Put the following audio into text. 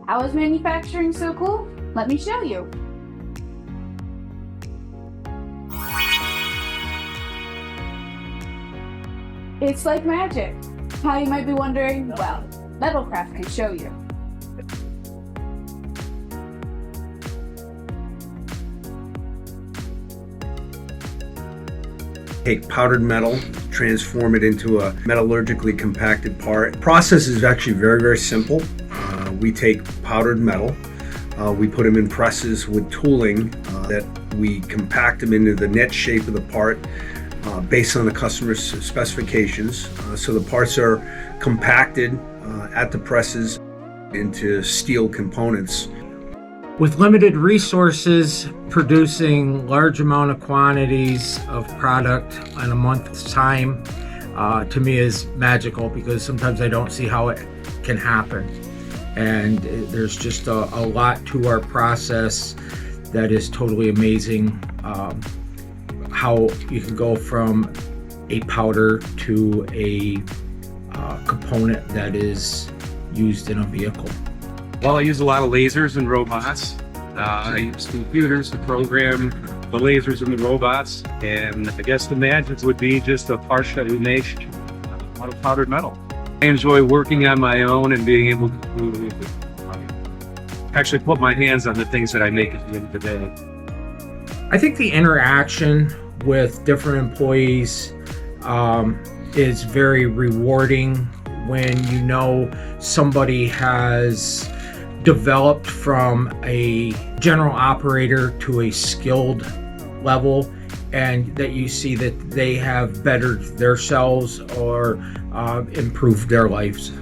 How is manufacturing so cool? Let me show you. It's like magic. How you might be wondering, well, Metalcraft can show you. Take powdered metal, transform it into a metallurgically compacted part. The process is actually very, very simple. We take powdered metal, we put them in presses with tooling that we compact them into the net shape of the part based on the customer's specifications. So the parts are compacted at the presses into steel components. With limited resources, producing large amount of quantities of product in a month's time, to me is magical, because sometimes I don't see how it can happen. And there's just a lot to our process that is totally amazing. How you can go from a powder to a component that is used in a vehicle. Well, I use a lot of lasers and robots. I use computers to program the lasers and the robots. And I guess the magic would be just a part that we make out of powdered metal. I enjoy working on my own and being able to actually put my hands on the things that I make at the end of the day. I think the interaction with different employees is very rewarding when you know somebody has developed from a general operator to a skilled level, and that you see that they have bettered themselves or improved their lives.